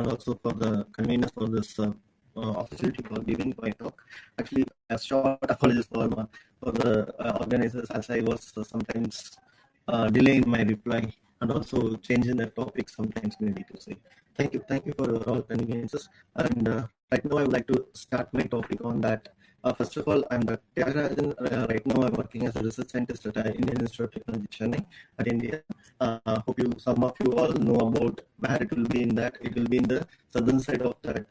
and also for the convenience for this opportunity for giving my talk. Actually, a short apologies for the organizers, as I was sometimes delaying my reply and also changing the topic sometimes, maybe to say. Thank you for your all conveniences. And right now, I would like to start my topic on that. First of all, I'm Dr. Thiyagarajan. Right now, I'm working as a research scientist at Indian Institute of Technology, Chennai, at India. Hope some of you all know about where it will be in that. It will be in the southern side of that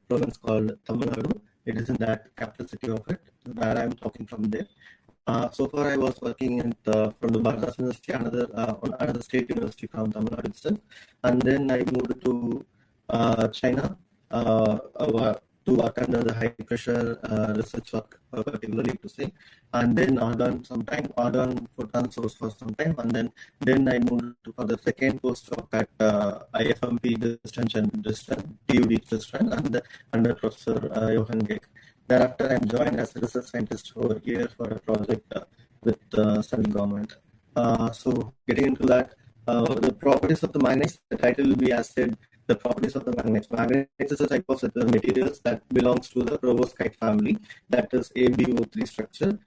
province called Tamil Nadu. It is in that capital city of it, where I'm talking from there. So far, I was working from the Bharat University, on another state university from Tamil Nadu itself, and then I moved to China to work under the high pressure research work, particularly to say, and then Argon for source for some time, and then I moved to for the second postdoc at IFMP distance TUD distance under Professor Johan Geck. Thereafter, I am joined as a research scientist over here for a project with the central government. So, getting into that, the properties of the magnets, the title will be as said, the properties of the magnets. Magnets is a type of materials that belongs to the perovskite family, that is AbO3 structure,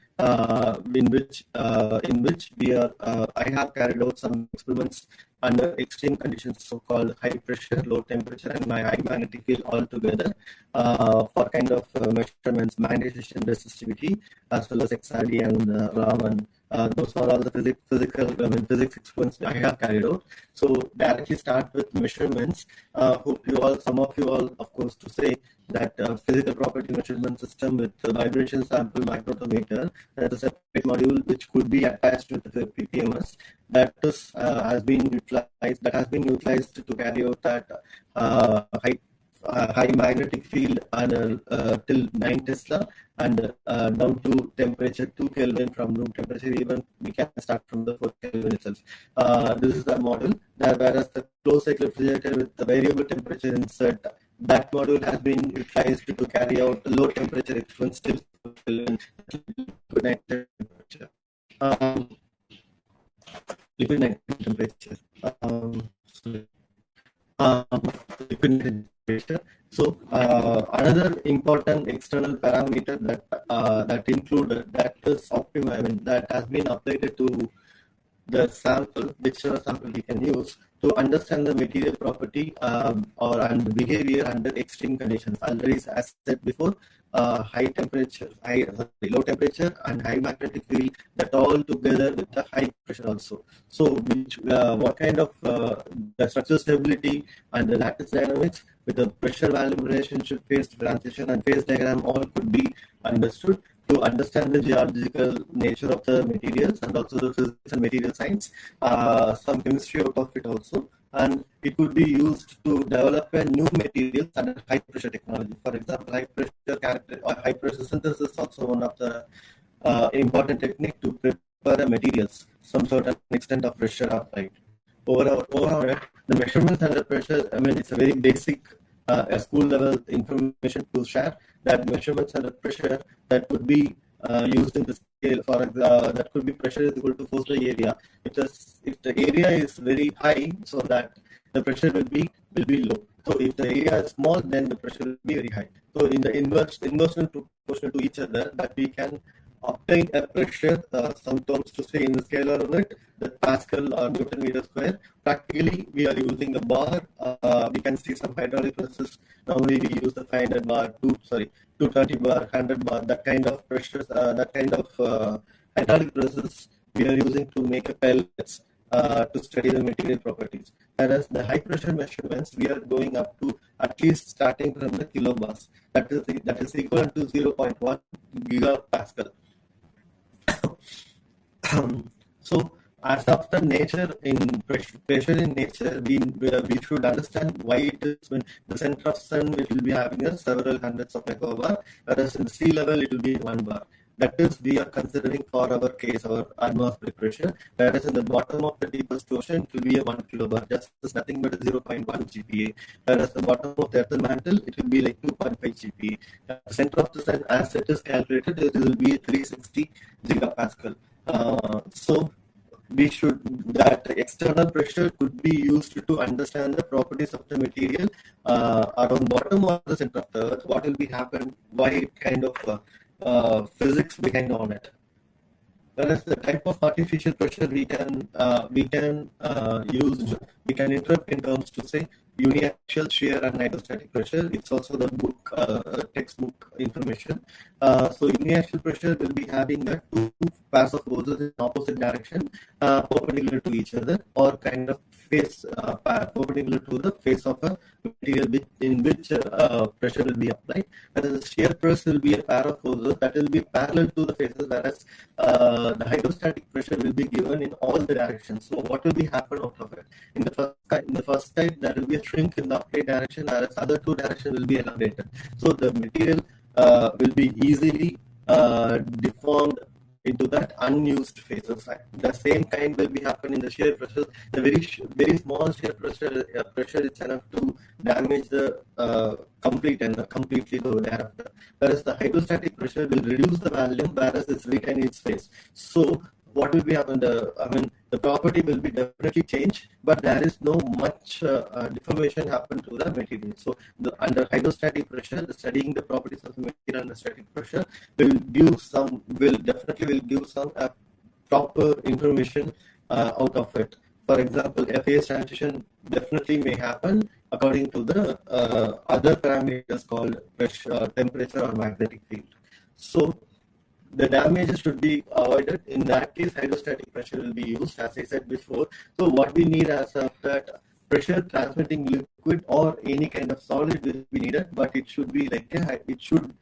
in which I have carried out some experiments under extreme conditions, so-called high pressure, low temperature, and my high magnetic field all together for kind of measurements, magnetization resistivity, as well as XRD and Raman. Those are all the physics experiments I have carried out. So directly start with measurements. Hope some of you all, of course, to say that physical property measurement system with the vibration sample microtometer, that is a separate module which could be attached with the PPMS. That has been utilized to carry out that high magnetic field and till 9 Tesla and down to temperature 2 Kelvin from room temperature. Even we can start from the 4 Kelvin itself. This is the model. Whereas the closed cycle refrigerator with the variable temperature insert, that module has been utilized to carry out low temperature experiments till 4 Kelvin temperature. Liquid nitrogen temperature. Liquid temperature. So another important external parameter that included, that is optimum, that has been updated to the sample, whichever sample we can use to understand the material property and behavior under extreme conditions. Already, as said before, low temperature and high magnetic field, that all together with the high pressure also. So, what kind of the structural stability and the lattice dynamics with the pressure volume relationship, phase transition, and phase diagram all could be understood to understand the geological nature of the materials and also the physics and material science, some chemistry out of it also. And it could be used to develop a new materials under high pressure technology. For example, high pressure synthesis is also one of the important technique to prepare materials, some sort of extent of pressure applied. Overall, the measurements under pressure, it's a very basic school level information to share. That measurements under pressure that could be used in the scale, for that could be pressure is equal to force by area. If the area is very high, so that the pressure will be low. So if the area is small, then the pressure will be very high. So in the inversely proportional to each other, that we can obtain a pressure, some terms to say in the scalar unit, the Pascal or Newton meter square. Practically, we are using a bar. We can see some hydraulic presses. Normally, we use the 500 bar, 230 bar, 100 bar, that kind of pressures, that kind of hydraulic presses we are using to make a pellets to study the material properties. Whereas the high pressure measurements, we are going up to at least starting from the kilobars. That is equal to 0.1 gigapascal. So, as of the nature in pressure in nature, we should understand why it is when the center of sun will be having several hundreds of megabar, whereas in sea level it will be 1 bar. That is, we are considering for our case our atmospheric pressure, whereas in the bottom of the deepest ocean it will be a 1 kilobar, just as nothing but a 0.1 GPa. Whereas the bottom of the earth mantle, it will be like 2.5 GPa. The center of the sun, as it is calculated, it will be 360 gigapascal. So that external pressure could be used to understand the properties of the material around bottom or the center of the earth, what will be happen, why kind of physics behind on it. Whereas the type of artificial pressure we can interpret in terms to say uniaxial shear and hydrostatic pressure. It's also the textbook information. So uniaxial pressure will be having the two pairs of forces in opposite direction, perpendicular to each other, or kind of face perpendicular to the face of a material in which pressure will be applied. Whereas the shear press will be a pair of forces that will be parallel to the faces, whereas the hydrostatic pressure will be given in all the directions. So what will be happen out of it? In the first type, there will be a shrink in the upright direction, whereas other two directions will be elongated. So the material will be easily deformed into that unused phases. The same kind will be happening in the shear pressure. The very small shear pressure is enough to damage the completely thereafter. Whereas the hydrostatic pressure will reduce the volume, whereas it's retain its phase. So what will be happen? The property will be definitely changed, but there is no much deformation happen to the material. So under hydrostatic pressure, studying the properties of the material under static pressure will definitely give some proper information out of it. For example, a phase transition definitely may happen according to the other parameters called pressure, temperature, or magnetic field. So the damages should be avoided. In that case, hydrostatic pressure will be used, as I said before. So what we need as of that, pressure transmitting liquid or any kind of solid will be needed, but it should be it should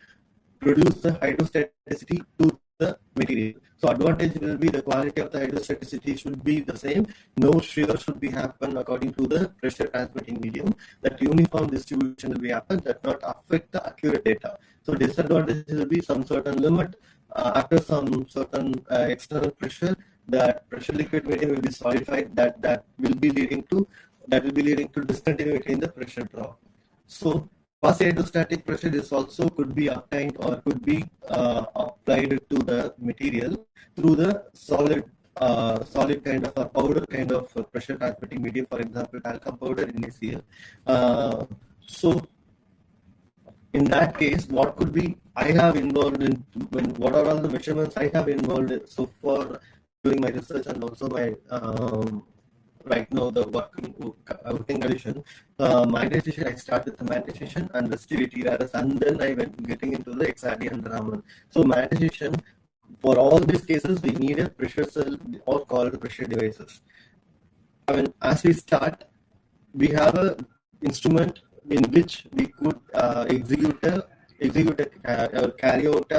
produce the hydrostaticity to the material. So advantage will be the quality of the hydrostaticity should be the same. No shear should be happen according to the pressure transmitting medium. That uniform distribution will be happen that not affect the accurate data. So disadvantage will be some certain limit after some certain external pressure. That pressure liquid medium will be solidified. That will be leading to discontinuity in the pressure drop. So quasi-hydrostatic pressure is also could be obtained or could be applied to the material through the solid kind of a powder kind of pressure transmitting medium, for example, talcum powder in NaCl. So in that case, what could be I have involved in what are all the measurements I have involved in so far during my research and also my right now the working condition. Magnetization, I started the magnetization and resistivity, and then I went getting into the XRD and Raman. So magnetization, for all these cases, we need a pressure cell or called pressure devices. As we start, we have a instrument in which we could carry out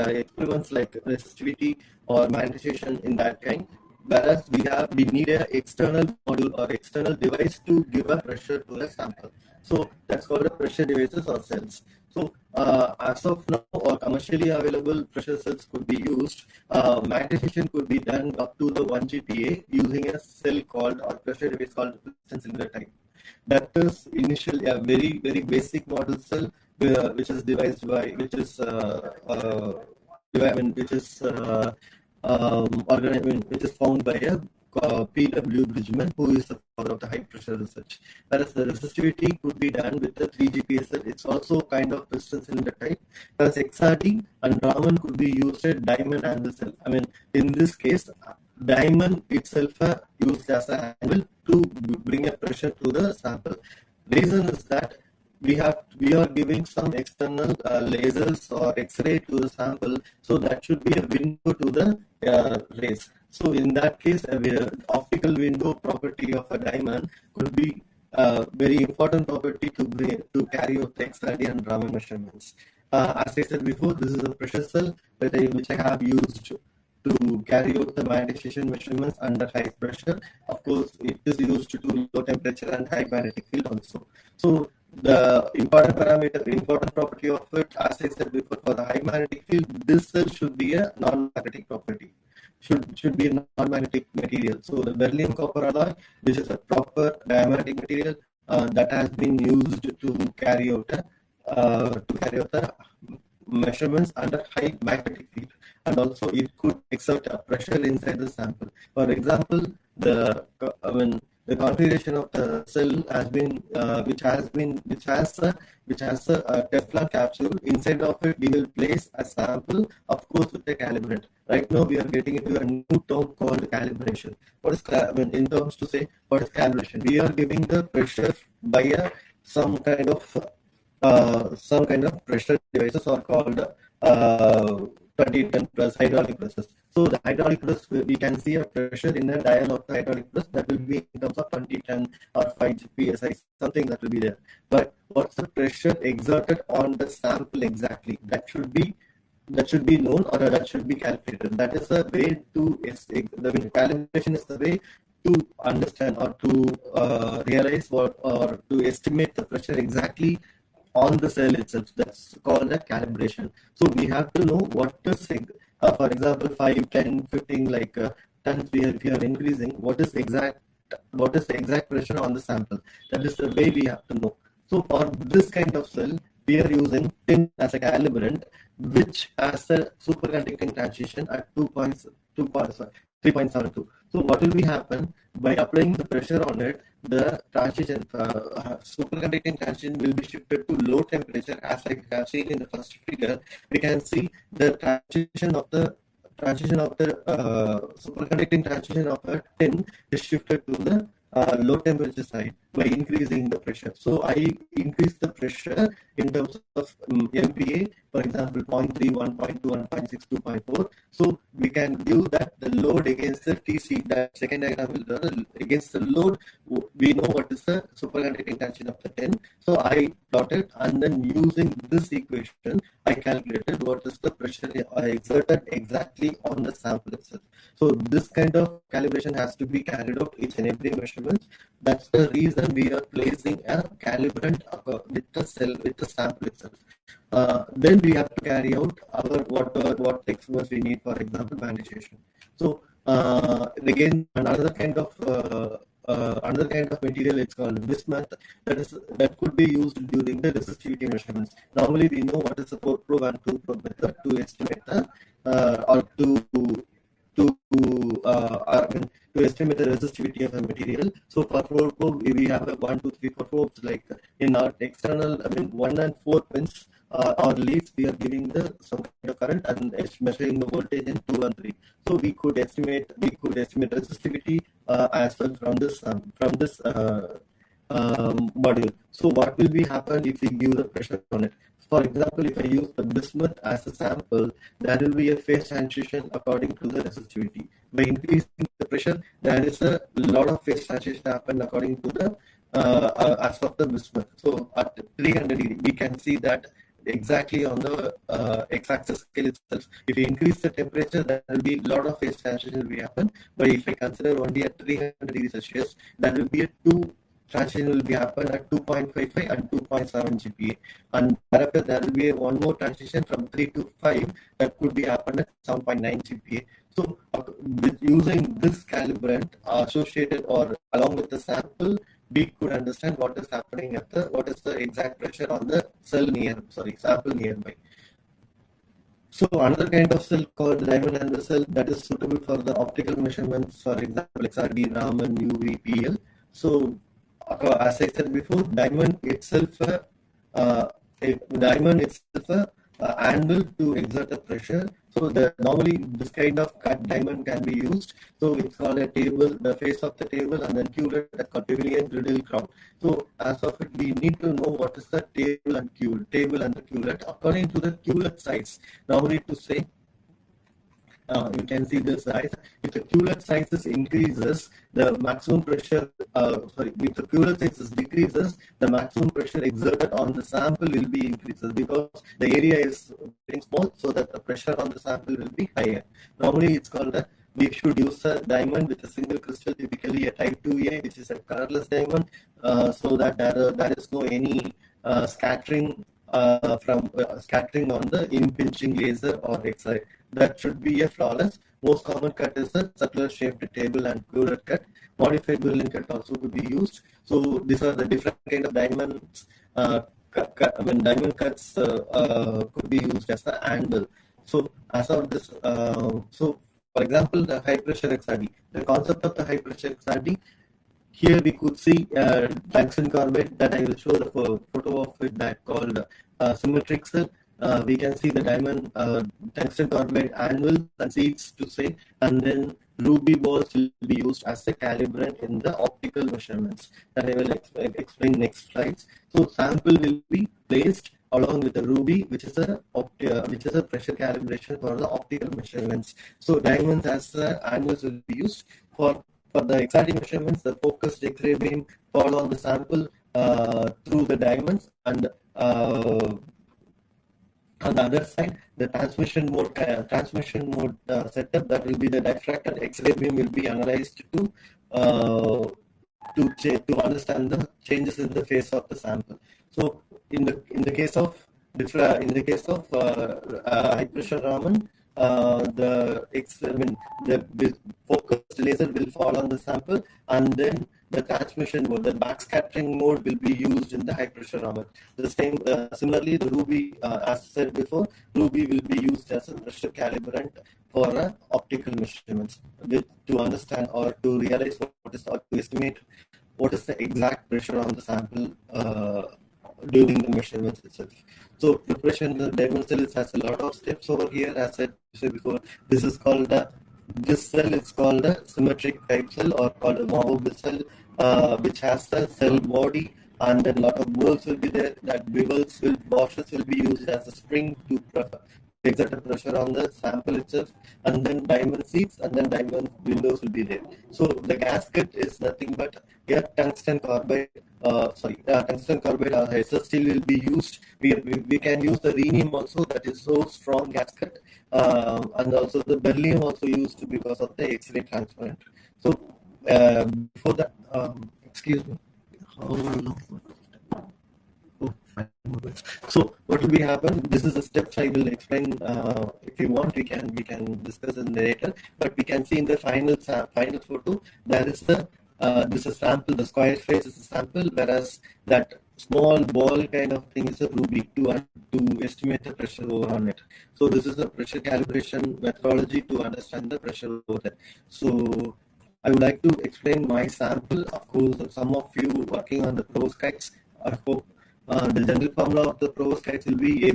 experiments like resistivity or magnetization in that kind. Whereas we need an external module or external device to give a pressure to the sample. So that's called a pressure devices or cells. So as of now, or commercially available pressure cells could be used. Magnetization could be done up to the 1 GPa using a cell called or pressure device called piston cylinder type. That is initially a very basic model cell which is devised by which is found by a P.W. Bridgman, who is the father of the high pressure research. Whereas the resistivity could be done with the 3 GPa cell. It's also kind of piston cylinder type. Whereas XRD and Raman could be used at diamond angle cell. In this case, diamond itself used as an angle to bring a pressure to the sample. Reason is that we are giving some external lasers or X-ray to the sample, so that should be a window to the rays. So in that case, optical window property of a diamond could be a very important property to carry out the XRD and Raman measurements. As I said before, this is a pressure cell which I have used to carry out the magnetization measurements under high pressure. Of course, it is used to do low temperature and high magnetic field also. So the important property of it, as I said before, for the high magnetic field, this cell should be a non-magnetic property. Should be a non-magnetic material. So the beryllium copper alloy, which is a proper diamagnetic material that has been used to carry out the measurements under high magnetic field. and also it could exert a pressure inside the sample. For example, the configuration of the cell has been, which has a Teflon capsule. Inside of it, we will place a sample, of course, with a calibrant. Right now, we are getting into a new term called calibration. What is in terms to say what is calibration? We are giving the pressure by some kind of pressure devices are called 2010 plus hydraulic presses. So the hydraulic press, we can see a pressure in the dial of the hydraulic press that will be in terms of 2010 or 5 psi, something that will be there. But what's the pressure exerted on the sample exactly? That should be known, or that should be calculated. That is the way to the calibration is the way to understand or to realize or to estimate the pressure exactly on the cell itself. That's called a calibration. So we have to know what is, for example, 5, 10, 15, tons. If we are increasing, what is the exact pressure on the sample? That is the way we have to know. So for this kind of cell, we are using tin as a calibrant, which has a superconducting transition at 3.72. So what will be happen by applying the pressure on it? The transition, superconducting transition will be shifted to low temperature. As I have seen in the first figure, we can see the superconducting transition of a tin is shifted to the low temperature side by increasing the pressure. So I increase the pressure in terms of MPa, for example, 0.3, 1.2, 1.6, 2.4. So we can give that the load against the TC, that second diagram will run against the load. We know what is the superconducting tension of the tin. So I plotted, and then using this equation, I calculated what is the pressure I exerted exactly on the sample itself. So this kind of calibration has to be carried out each and every measurement. That's the reason we are placing a calibrant with the sample itself. Then we have to carry out our what experts we need, for example, magnetization. So again, another kind of material, it's called bismuth, that could be used during the resistivity measurements. Normally, we know what is the 4-probe and 2-probe method to estimate or to estimate the resistivity of a material. So for 4-probe, we have a 1, 2, 3, 4 probes. Like in our external, 1 and 4 pins or leads, we are giving some kind of current and measuring the voltage in 2 and 3. So we could estimate resistivity as well from this module. So what will be happen if we give the pressure on it? For example, if I use the bismuth as a sample, there will be a phase transition according to the resistivity. By increasing the pressure, there is a lot of phase transition happen according to the as of the bismuth. So at 300 degree, we can see that exactly on the x-axis scale itself. If you increase the temperature, there will be a lot of phase transition will be happen. But if I consider only at 300 degrees Celsius, there will be a transition will be happen at 2.55 and 2.7 GPa, and thereafter there will be one more transition from 3 to 5 that could be happen at 7.9 GPa. So with using this calibrant associated or along with the sample, we could understand what is happening what is the exact pressure on the sample nearby. So another kind of cell called diamond and the cell that is suitable for the optical measurements, for example, XRD, Raman, UV, PL. So as I said before, diamond itself anvil to exert the pressure. So normally this kind of cut diamond can be used. So it's called a table, the face of the table, and then culet, the pavilion, griddle, crown. So as of it, we need to know what is the table and the culet according to the culet size. Normally to say, you can see this size. If the culet sizes increases, the maximum pressure, if the culet sizes decreases, the maximum pressure exerted on the sample will be increases, because the area is getting small, so that the pressure on the sample will be higher. Normally, it's called we should use a diamond with a single crystal, typically a type 2A, which is a colorless diamond, so that there is no any scattering scattering on the impinging laser or X-ray. That should be a flawless. Most common cut is a circular shaped table and culet cut. Modified Berlin cut also could be used. So these are the different kind of diamonds. Diamond cuts could be used as an anvil. So as of this, so for example, the high pressure XRD, the concept of the high pressure XRD, here we could see tungsten carbide that I will show the photo of it that called symmetric cell. We can see the diamond tungsten carbide anvils and seeds to say, and then ruby balls will be used as a calibrant in the optical measurements that I will explain next slides. So sample will be placed along with the ruby, which is a pressure calibration for the optical measurements. So diamonds as the anvils will be used for the XRD measurements. The focused X-ray beam fall on the sample through the diamonds, and on the other side, the transmission mode setup, that will be the diffracted X-ray beam, will be analyzed uh, to understand the changes in the phase of the sample. So in the case of high pressure Raman, the focused laser will fall on the sample, and then the transmission mode, the backscattering mode, will be used in the high pressure Raman. The same, similarly, the ruby, as said before, ruby will be used as a pressure calibrant for optical measurements, to understand or to realize what is, or to estimate what is the exact pressure on the sample during the measurements itself. So preparation, the diamond cell has a lot of steps over here. As I said before, this cell is called a symmetric type cell, or called a movable cell, which has a cell body, and then a lot of bowls will be there. That washers will be used as a spring to exert a pressure on the sample itself, and then diamond seats and then diamond windows will be there. So the gasket is nothing but here tungsten carbide or SS steel will be used. We can use the rhenium also, that is so strong gasket, and also the beryllium also used because of the X-ray transparent. So before that, excuse me. How long? Oh, 5 minutes. So what will be happen? This is the steps I will explain. If you want, we can discuss in later. But we can see in the final photo, there is this is sample. The square face is a sample, whereas that small ball kind of thing is a ruby to estimate the pressure over on it. So this is a pressure calibration methodology to understand the pressure over there. So I would like to explain my sample. Of course, some of you working on the perovskites, I hope the general formula of the perovskites will be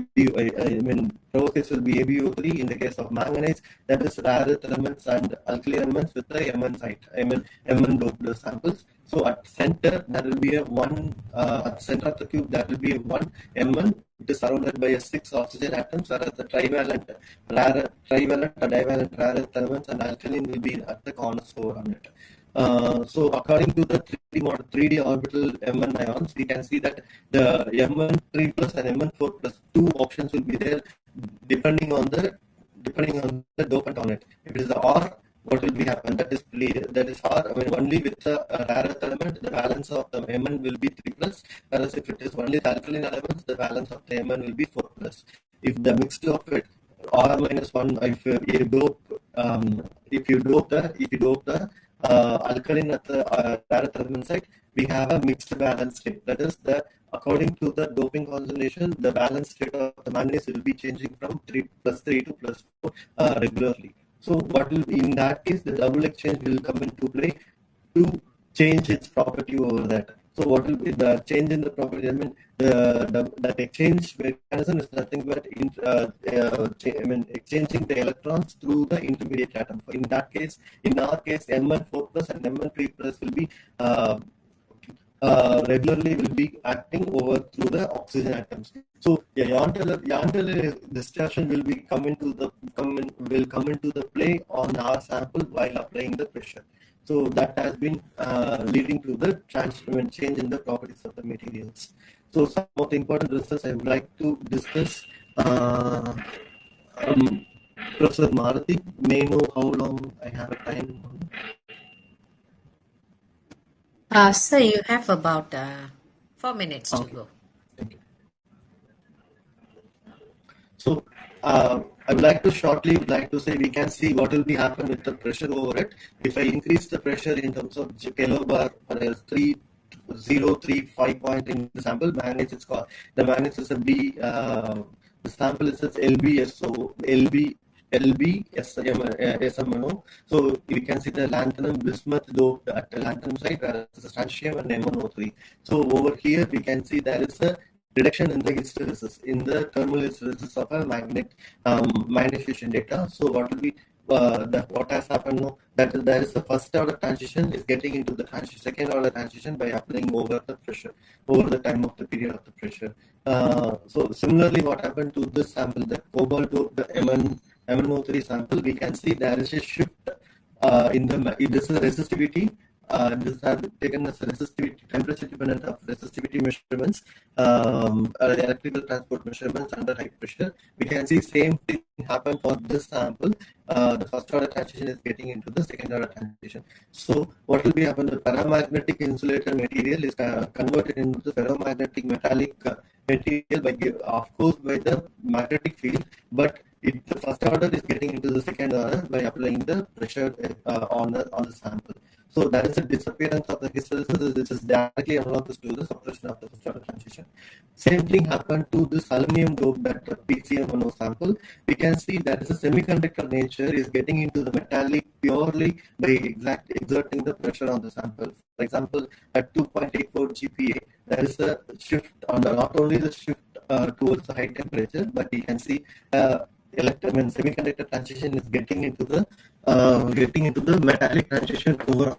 perovskites will be AbO3 in the case of manganites, that is rare earth elements and alkali elements with the Mn site, Mn doped samples. So at center there will be a one, at the center of the cube there will be a one Mn. It is surrounded by a 6 oxygen atoms, whereas the trivalent or divalent rare earth elements and alkaline will be at the corners over on it. So according to the 3D orbital Mn ions, we can see that the Mn3 plus and Mn4 plus two options will be there depending on the dopant on it. If it is the R, what will be happen? That is R. Only with the rare earth element, the valence of the Mn will be 3 plus. Whereas if it is only the alkaline elements, the valence of the Mn will be 4 plus. If the mixture of it, R minus 1, if you dope the alkaline at the rare earth element site, we have a mixed valence state. That is, according to the doping concentration, the valence state of the manganese will be changing from 3 to plus 4 regularly. So what will be in that case, the double exchange will come into play to change its property over that. So what will be the change in the property? That exchange mechanism is nothing but exchanging the electrons through the intermediate atom. In our case, Mn4 plus and Mn3 plus will be regularly will be acting over through the oxygen atoms. So Yandler distortion will come into the play on our sample while applying the pressure. So that has been leading to the change in the properties of the materials. So some of the important results I would like to discuss. Professor Marathi, may I know how long I have a time? Sir, you have about 4 minutes to go. Thank you. So I would like to say we can see what will be happen with the pressure over it. If I increase the pressure in terms of kilobar for a 3 0.035 point in the sample. Manganese is called, the manganese is a B, the sample is LBSO, SMNO. So we can see the lanthanum bismuth doped at the lanthanum site, whereas the strontium and MnO3. So over here we can see there is a reduction in the hysteresis, in the thermal hysteresis of a magnetization data. So what will be what has happened now, that there is the first order transition is getting into the second order transition by applying over the pressure, over the time of the period of the pressure. So similarly, what happened to this sample, the cobalt to the MnO3 sample, we can see there is a shift in the, this is resistivity. This has taken as resistivity, temperature dependent of resistivity measurements, electrical transport measurements under high pressure. We can see same thing happen for this sample. The first order transition is getting into the second order transition. So what will be happen? The paramagnetic insulator material is converted into the ferromagnetic metallic material by, of course, by the magnetic field, but the first order is getting into the second order by applying the pressure on the sample. So there is a disappearance of the hysteresis, which is directly analogous to the suppression of the first order transition. Same thing happened to this aluminum doped at PCM sample. We can see there is a semiconductor nature is getting into the metallic purely by exerting the pressure on the sample. For example, at 2.84 GPa, there is a shift on not only the shift towards the high temperature, but you can see semiconductor transition is getting into the metallic transition over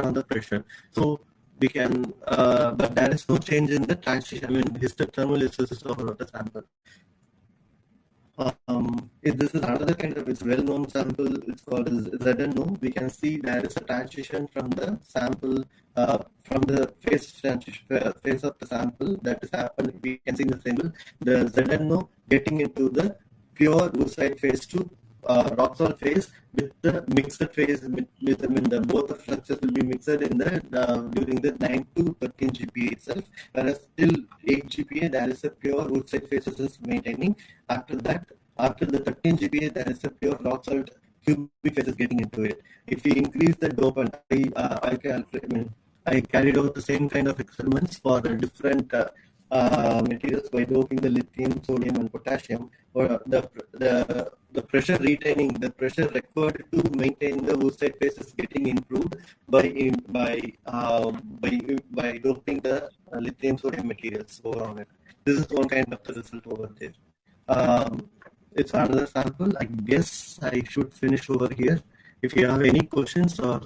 on the pressure. So we can, but there is no change in the transition. I mean, thermal hysteresis of the sample. If this is another kind of its well-known sample, it's called as ZNO. We can see there is a transition from the sample, from the phase of the sample that is happening. We can see in the symbol the ZNO getting into the pure woodite phase to rock salt phase with the mixed phase. Both the fluxes will be mixed in the during the 9 to 13 GPa itself, whereas till 8 GPa there is a pure woodite phase is maintaining. After that, after the 13 GPa, there is a pure rock salt cubic phase is getting into it. If we increase the dopant, I carried out the same kind of experiments for the different materials by doping the lithium, sodium, and potassium. Or the pressure retaining, the pressure required to maintain the woodite phase is getting improved by doping the lithium, sodium materials over on it. This is one kind of the result over there. It's another sample. I guess I should finish over here. If you have any questions or